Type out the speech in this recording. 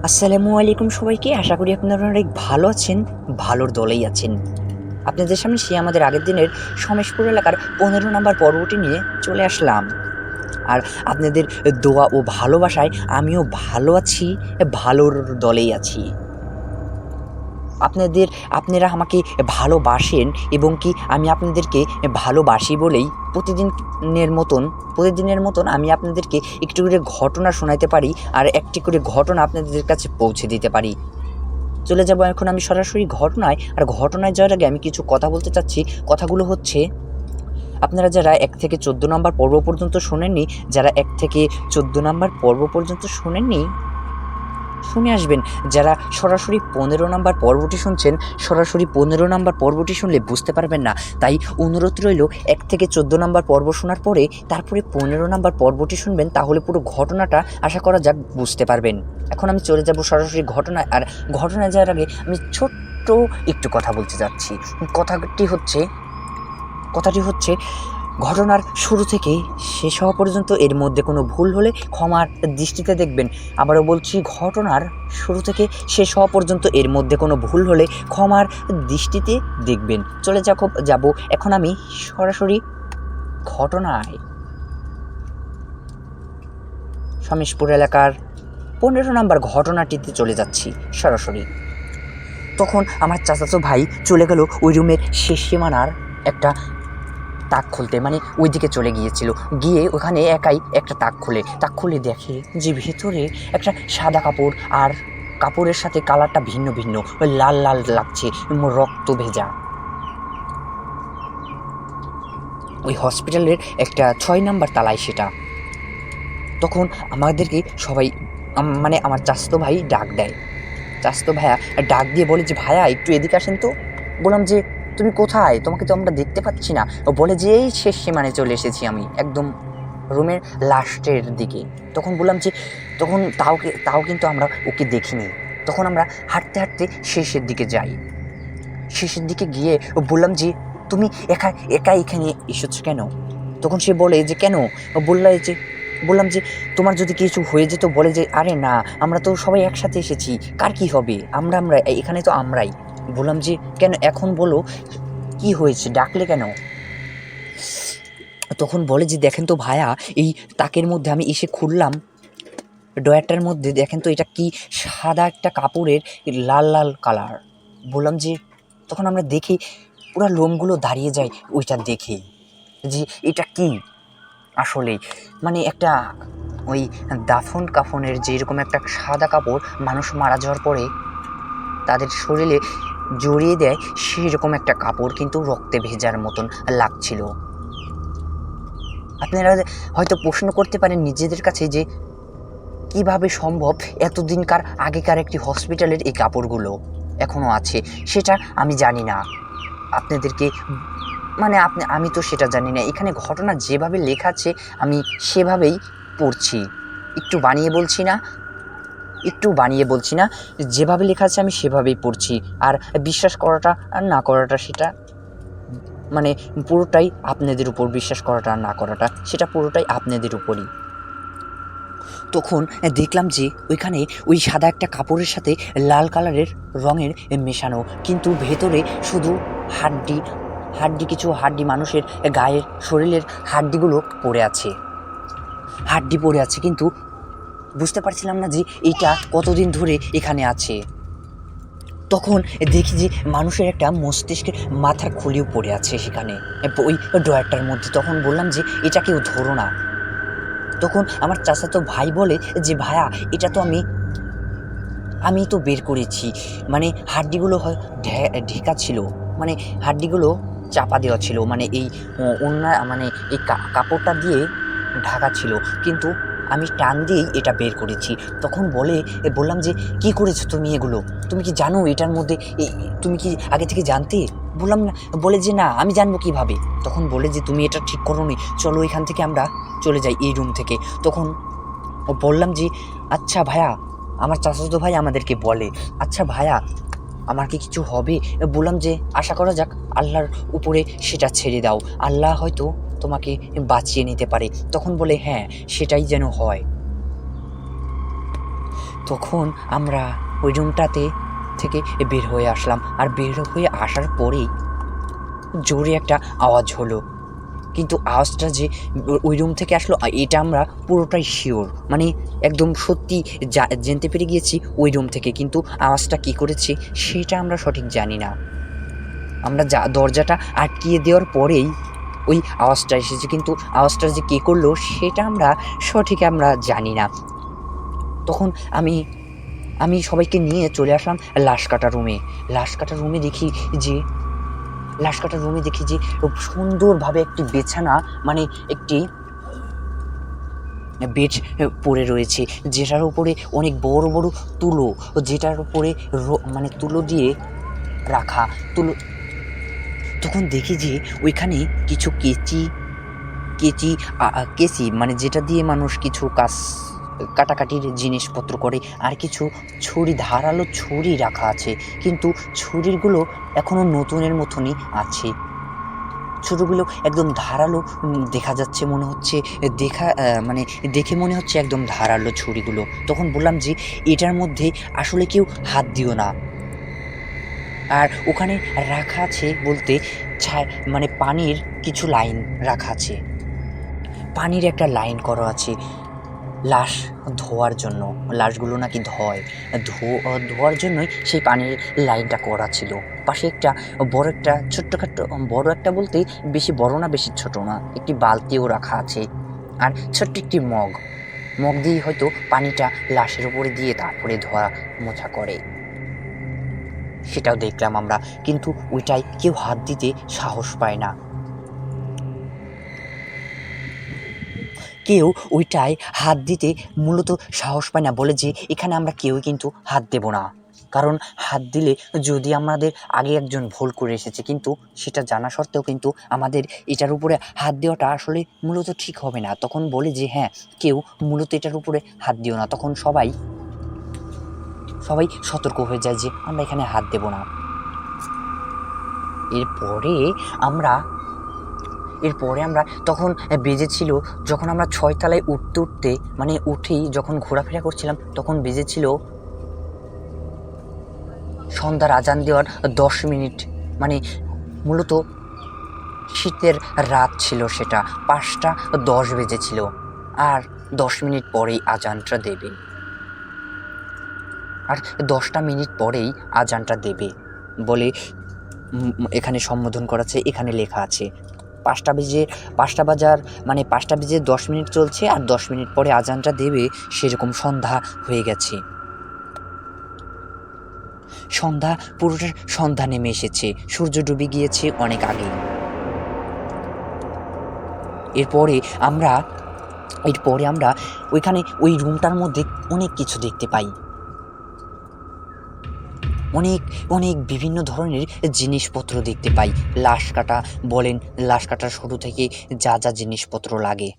আসসালামু আলাইকুম সবাইকে। আশা করি আপনারা অনেক ভালো আছেন, ভালোর দলেই আছেন। আপনাদের সামনে সে আমাদের আগের দিনের সমেশপুর এলাকার 15 নম্বর পর্বটি নিয়ে চলে আসলাম। আর আপনাদের দোয়া ও ভালোবাসায় আমিও ভালো আছি, ভালোর দলেই আছি। আপনারা আমাকে ভালোবাসেন এবং কি আমি আপনাদেরকে ভালোবাসি বলেই প্রতিদিনের মতন আমি আপনাদেরকে একটু করে ঘটনা শোনাতে পারি আর একটি করে ঘটনা আপনাদের কাছে পৌঁছে দিতে পারি। চলে যাব এখন আমি সরাসরি ঘটনায়। আর ঘটনায় যাওয়ার আগে আমি কিছু কথা বলতে চাচ্ছি। কথাগুলো হচ্ছে, আপনারা যারা 1 থেকে 14 নম্বর পর্ব পর্যন্ত শোনেননি, শুনে আসবেন। যারা সরাসরি 15 নম্বর পর্বটি শুনছেন, সরাসরি 15 নম্বর পর্বটি শুনলে বুঝতে পারবেন না। তাই অনুরোধ রইল 1 থেকে 14 নম্বর পর্ব শোনার পরে তারপরে 15 নম্বর পর্বটি শুনবেন, তাহলে পুরো ঘটনাটা আশা করা যাক বুঝতে পারবেন। এখন আমি চলে যাব সরাসরি ঘটনায়। আর ঘটনায় যাওয়ার আগে আমি ছোট্ট একটু কথা বলতে যাচ্ছি। কথাটি হচ্ছে ঘটনার শুরু থেকে শেষ হওয়া পর্যন্ত এর মধ্যে কোনো ভুল হলে ক্ষমার দৃষ্টিতে দেখবেন। আবারও বলছি, ঘটনার শুরু থেকে শেষ হওয়া পর্যন্ত এর মধ্যে কোনো ভুল হলে ক্ষমার দৃষ্টিতে দেখবেন। চলে যাব এখন আমি সরাসরি ঘটনায়। সমেশপুর এলাকার 15 নম্বর ঘটনাটিতে চলে যাচ্ছি সরাসরি। তখন আমার চাচাতো ভাই চলে গেল ওই রুমের শেষ সীমানার একটা তাক খুলতে, মানে ওই দিকে চলে গিয়েছিল। গিয়ে ওখানে একাই একটা তাক খুলে দেখে যে ভেতরে একটা সাদা কাপড়, আর কাপড়ের সাথে কালারটা ভিন্ন ভিন্ন, ওই লাল লাল লাগছে, রক্ত ভেজা। ওই হসপিটালের একটা 6 নাম্বার তালায় সেটা। তখন আমাদেরকে সবাই মানে আমার চাচাতো ভাই চাচাতো ভাইয়া ডাক দিয়ে বলে যে, ভাইয়া একটু এদিকে আসেন তো। বললাম যে, তুমি কোথায়? তোমাকে তো আমরা দেখতে পাচ্ছি না। ও বলে যে, এই শেষ সীমানে চলে এসেছি আমি, একদম রুমের লাস্টের দিকে। তখন বললাম যে, তখন তাও কিন্তু আমরা ওকে দেখিনি। তখন আমরা হাঁটতে হাঁটতে শেষের দিকে যাই। শেষের দিকে গিয়ে বললাম যে, তুমি একা একা এখানে এসেছো কেন? তখন সে বলে যে, কেন? বললাম যে, তোমার যদি কিছু হয়ে যেত। বলে যে, আরে না, আমরা তো সবাই একসাথে এসেছি, কার কি হবে, আমরা এখানে তো আমরাই। বললাম যে, কেন এখন বলো কি হয়েছে, ডাকলে কেন? তখন বলে যে, দেখেন তো ভাইয়া, এই তাকের মধ্যে আমি এসে খুললাম ড্রয়ারটার মধ্যে, দেখেন তো এটা কি, সাদা একটা কাপড়ের লাল লাল কালার। বললাম যে, তখন আমরা দেখি পুরা লোমগুলো দাঁড়িয়ে যায় ওইটা দেখে, যে এটা কি আসলেই। মানে একটা ওই দাফন কাফনের যেরকম একটা সাদা কাপড় মানুষ মারা যাওয়ার পরে তাদের শরীরে জড়িয়ে দেয়, সেই রকম একটা কাপড়, কিন্তু রক্তে ভেজার মতন লাগছিল। আপনারা হয়তো প্রশ্ন করতে পারেন নিজেদের কাছে যে, কিভাবে সম্ভব এতদিনকার আগেকার একটি হসপিটালের এই কাপড়গুলো এখনও আছে? সেটা আমি জানি না। আপনাদেরকে মানে আমি তো সেটা জানি না। এখানে ঘটনা যেভাবে লেখা আছে আমি সেভাবেই পড়ছি। একটু বানিয়ে বলছি না, যেভাবে লেখা আছে আমি সেভাবেই পড়ছি। আর বিশ্বাস করাটা আর না করাটা, সেটা মানে পুরোটাই আপনাদের উপর। বিশ্বাস করাটা আর না করাটা, সেটা পুরোটাই আপনাদের উপরই। তখন দেখলাম যে ওইখানে ওই সাদা একটা কাপড়ের সাথে লাল কালারের রঙের মেশানো, কিন্তু ভেতরে শুধু কিছু হাড্ডি, মানুষের গায়ের শরীরের হাড্ডিগুলো পড়ে আছে, কিন্তু বুঝতে পারছিলাম না যে এইটা কতদিন ধরে এখানে আছে। তখন দেখি যে মানুষের একটা মস্তিষ্কের মাথার খুলিও পড়ে আছে সেখানে, ওই ড্রয়ারটার মধ্যে। তখন বললাম যে, এটা কেউ ধরো না। তখন আমার চাচাতো ভাই বলে যে, ভাইয়া এটা তো আমি তো বের করেছি, মানে হাড্ডিগুলো ঢেকা ছিল, মানে হাড্ডিগুলো চাপা দেওয়া ছিল, মানে এই মানে এই কাপড়টা দিয়ে ঢাকা ছিল, কিন্তু আমি টান দিয়েই এটা বের করেছি। তখন বললাম যে, কি করেছো তুমি এগুলো? তুমি কি জানো এটার মধ্যে তুমি কি আগে থেকে জানতে? বললাম না। বলে যে, না, আমি জানবো কিভাবে? তখন বলে যে, তুমি এটা ঠিক করোনি, চলো এখান থেকে আমরা চলে যাই, এই রুম থেকে। তখন বললাম যে, আচ্ছা ভাইয়া, আমার চাচাতো ভাই আমাদেরকে বলে, আচ্ছা ভাইয়া, আমার কি কিছু হবে? বললাম যে, আশা করা যাক আল্লাহর উপরে সেটা ছেড়ে দাও, আল্লাহ হয়তো তোমাকে বাঁচিয়ে নিতে পারে। তখন বলে, হ্যাঁ, সেটাই যেন হয়। তখন আমরা ওই রুমটাতে থেকে বের হয়ে আসলাম, আর বের হয়ে আসার পরেই জোরে একটা আওয়াজ হলো। কিন্তু আওয়াজটা যে ওই রুম থেকে আসলো এটা আমরা পুরোটাই শিওর, মানে একদম সত্যি জানতে পেরে গিয়েছি ওই রুম থেকে, কিন্তু আওয়াজটা কী করেছে সেটা আমরা সঠিক জানি না। আমরা দরজাটা আটকিয়ে দেওয়ার পরেই ওই আওয়াজটা এসেছে, কিন্তু আওয়াজটা যে কে করলো সেটা আমরা সঠিক জানি না। তখন আমি সবাইকে নিয়ে চলে আসলাম লাশ কাটা রুমে। লাশ কাটা রুমে দেখি যে সুন্দরভাবে একটি বিছানা, মানে একটি বেড পড়ে রয়েছে, যেটার উপরে অনেক বড় বড় তুলো, যেটার উপরে মানে তুলো দিয়ে রাখা তুলো। তখন দেখি যে ওইখানে কিছু কেচি মানে যেটা দিয়ে মানুষ কিছু কাটাকাটির জিনিসপত্র করে, আর কিছু ধারালো ছুরি রাখা আছে, কিন্তু ছুরিগুলো এখনো নতুনের মতনই আছে। ছুরিগুলো একদম ধারালো দেখা যাচ্ছে, মনে হচ্ছে মানে দেখে মনে হচ্ছে একদম ধারালো ছুরিগুলো। তখন বললাম যে এটার মধ্যে আসলে কেউ হাত দিও না। আর ওখানে রাখা আছে বলতে মানে পানির কিছু লাইন রাখা আছে, পানির একটা লাইন করা আছে লাশ ধোয়ার জন্য। লাশগুলো নাকি ধোয়ার জন্যই সেই পানির লাইনটা করা ছিল। পাশে একটা ছোট্টখাট্ট, বড় একটা বলতে বেশি বড় না বেশি ছোট না, একটি বালতিও রাখা আছে, আর ছোট্ট একটি মগ দিয়ে হয়তো পানিটা লাশের উপরে দিয়ে তারপরে ধোয়া মোছা করে। সেটাও দেখলাম আমরা, কিন্তু ওইটাই কেউ হাত দিতে সাহস পায় না। কেউ ওইটায় হাত দিতে মূলত সাহস পায় না, বলে যে এখানে আমরা কেউই কিন্তু হাত দেব না, কারণ হাত দিলে যদি আমাদের আগে একজন ভুল করে এসেছে, কিন্তু সেটা জানা সত্ত্বেও কিন্তু আমাদের এটার উপরে হাত দেওয়াটা আসলে মূলত ঠিক হবে না। তখন বলে যে হ্যাঁ, কেউ মূলত এটার উপরে হাত দিও না। তখন সবাই সতর্ক হয়ে যায় যে আমরা এখানে হাত দেব না। এরপরে আমরা তখন বেজেছিল, যখন আমরা 6 তলায় উঠতে মানে উঠেই যখন ঘোরাফেরা করছিলাম, তখন বেজেছিল সন্ধ্যার আজান দেওয়ার 10 মিনিট। মানে মূলত শীতের রাত ছিল, সেটা 5টা 10 বেজেছিল, আর 10 মিনিট পরেই আজানটা দেবে, আর 10টা মিনিট পরেই আজানটা দেবে বলে এখানে সম্বোধন করাছে, এখানে লেখা আছে 5টা বাজার, মানে 5টা বেজে 10 মিনিট চলছে, আর 10 মিনিট পরে আজানটা দেবে, সেরকম সন্ধ্যা হয়ে গেছে। পুরোটা সন্ধ্যা নেমে এসেছে, সূর্য ডুবে গিয়েছে অনেক আগেই। এরপরে আমরা ওইখানে ওই রুমটার মধ্যে অনেক কিছু দেখতে পাই, অনেক বিভিন্ন ধরনের জিনিসপত্র দেখতে পাই। লাশ কাটার শুরু থেকে যা জিনিসপত্র লাগে